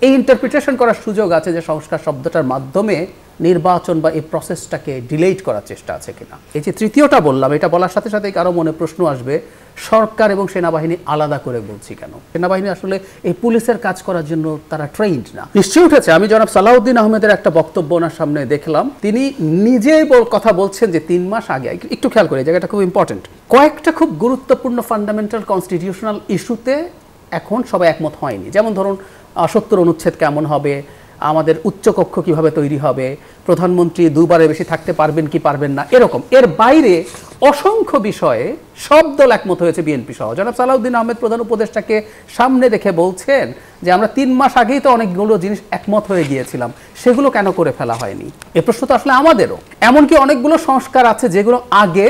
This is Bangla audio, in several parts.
এই ইন্টারপ্রিটেশন করার সুযোগ আছে যে সংস্কার শব্দটার মাধ্যমে নির্বাচন বা এই প্রসেসটাকে ডিলেট করার চেষ্টা আছে কিনা। এই যে তৃতীয়টা বললাম, এটা বলার সাথে সাথে কারো মনে প্রশ্ন আসবে সরকার এবং সেনাবাহিনী আলাদা করে বলছি কেন। সেনাবাহিনী আসলে এই পুলিশের কাজ করার জন্য তারা ট্রেইনড না। নিশ্চয়ই উঠেছে, আমি জনাব সালাউদ্দিন আহমেদের একটা বক্তব্য ওনার সামনে দেখলাম, তিনি নিজেই কথা বলছেন যে ৩ মাস আগে, একটু খেয়াল করে, এই জায়গাটা খুব ইম্পর্টেন্ট, কয়েকটা খুব গুরুত্বপূর্ণ ফান্ডামেন্টাল কনস্টিটিউশনাল ইস্যুতে এখন সবাই একমত হয়নি। যেমন ধরুন ৭০ অনুচ্ছেদ কেমন হবে, আমাদের উচ্চকক্ষ কিভাবে তৈরি হবে, প্রধানমন্ত্রী ২ বারের বেশি থাকতে পারবেন কি পারবেন না, এরকম। এর বাইরে অসংখ্য বিষয়ে সব দল একমত হয়েছে, বিএনপি সহ। জনাব সালাউদ্দিন আহমেদ প্রধান উপদেষ্টাকে সামনে রেখে বলছেন যে আমরা ৩ মাস আগেই তো অনেকগুলো জিনিস একমত হয়ে গিয়েছিলাম, সেগুলো কেন করে ফেলা হয়নি। এ প্রশ্ন তো আসলে আমাদেরও। এমনকি অনেকগুলো সংস্কার আছে যেগুলো আগে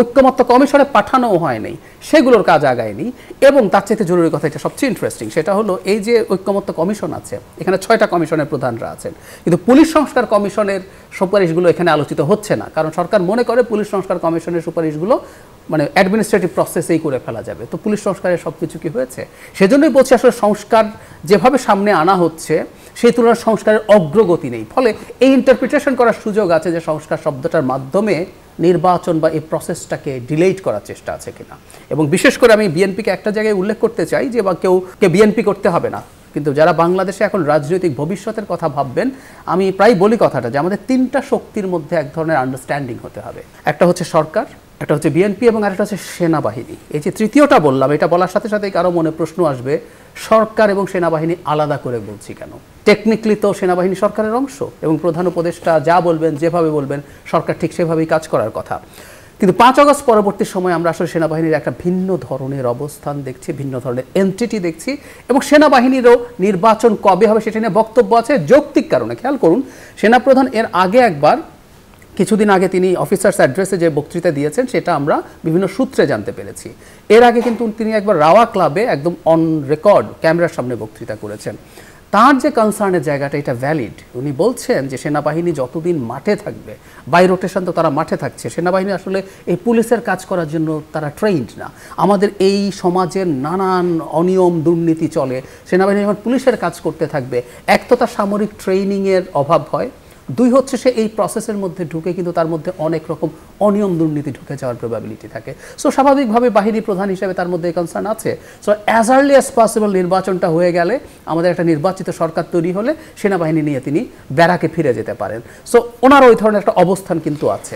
ঐক্যমত্য কমিশনে পাঠানোও হয়নি, সেগুলোর কাজ আগায়নি। এবং তার চাইতে জরুরি কথা, এটা সবচেয়ে ইন্টারেস্টিং, সেটা হলো এই যে ঐক্যমত্য কমিশন আছে, এখানে ৬টা কমিশনের প্রধানরা আছেন, কিন্তু পুলিশ সংস্কার কমিশনের সুপারিশগুলো এখানে আলোচিত হচ্ছে না, কারণ সরকার মনে করে পুলিশ সংস্কার কমিশনের সুপারিশগুলো অ্যাডমিনিস্ট্রেটিভ প্রসেসেই করে ফেলা যাবে। তো পুলিশ সংস্কারের সব কিছু কি হয়েছে? সেজন্যই বলছি আসলে সংস্কার যেভাবে সামনে আনা হচ্ছে সেই তুলনায় সংস্কারের অগ্রগতি নেই। ফলে এই ইন্টারপ্রিটেশন করার সুযোগ আছে যে সংস্কার শব্দটার মাধ্যমে নির্বাচন বা এই প্রসেসটাকে ডিলেট করার চেষ্টা আছে কিনা। এবং বিশেষ করে আমি বিএনপিকে একটা জায়গায় উল্লেখ করতে চাই যে বা কেউ বিএনপি করতে হবে না, কিন্তু যারা বাংলাদেশে এখন রাজনৈতিক ভবিষ্যতের কথা ভাববেন, আমি প্রায় বলি কথাটা যে আমাদের ৩টা শক্তির মধ্যে এক ধরনের আন্ডারস্ট্যান্ডিং হতে হবে। একটা হচ্ছে সরকার, একটা হচ্ছে বিএনপি এবং আরেকটা হচ্ছে সেনাবাহিনী। এই যে তৃতীয়টা বললাম, এটা বলার সাথে সাথে কারো মনে প্রশ্ন আসবে সরকার এবং সেনাবাহিনী আলাদা করে বলছি কেন। টেকনিক্যালি তো সেনাবাহিনী সরকারের অংশ এবং প্রধান উপদেষ্টা যা বলবেন, যেভাবে বলবেন, সরকার ঠিক সেভাবেই কাজ করার কথা। কিন্তু ৫ আগস্ট পরবর্তী সময় আমরা আসলে সেনাবাহিনীর একটা ভিন্ন ধরনের অবস্থান দেখছি, ভিন্ন ধরনের এন্টিটি দেখছি, এবং সেনাবাহিনীরও নির্বাচন কবে হবে সেটা নিয়ে বক্তব্য আছে যৌক্তিক কারণে। খেয়াল করুন, সেনাপ্রধান এর আগে একবার, কিছুদিন আগে তিনি অফিসার্স অ্যাড্রেসে যে বক্তৃতা দিয়েছেন সেটা আমরা বিভিন্ন সূত্রে জানতে পেরেছি। এর আগে কিন্তু তিনি একবার রাওয়া ক্লাবে একদম অন রেকর্ড ক্যামেরার সামনে বক্তৃতা করেছেন। তার যে কনসার্নের জায়গাটা, এটা ভ্যালিড। উনি বলছেন যে সেনাবাহিনী যতদিন মাঠে থাকবে, বাই রোটেশন তো তারা মাঠে থাকছে, সেনাবাহিনী আসলে এই পুলিশের কাজ করার জন্য তারা ট্রেইনড না। আমাদের এই সমাজের নানান অনিয়ম দুর্নীতি চলে, সেনাবাহিনী যখন পুলিশের কাজ করতে থাকবে, এক তো তার সামরিক ট্রেনিংয়ের অভাব হয়, ২ হচ্ছে সে এই প্রসেসের মধ্যে ঢুকে কিন্তু তার মধ্যে অনেক রকম অনিয়ম দুর্নীতি ঢুকে যাওয়ার প্রবাবিলিটি থাকে। সো স্বাভাবিকভাবে বাহিনী প্রধান হিসেবে তার মধ্যে এই কনসার্ন আছে। So as early as possible নির্বাচনটা হয়ে গেলে, আমাদের একটা নির্বাচিত সরকার তৈরি হলে সেনাবাহিনী নিয়ে তিনি ব্যারাকে ফিরে যেতে পারেন। সো ওনার ওই ধরনের একটা অবস্থান কিন্তু আছে।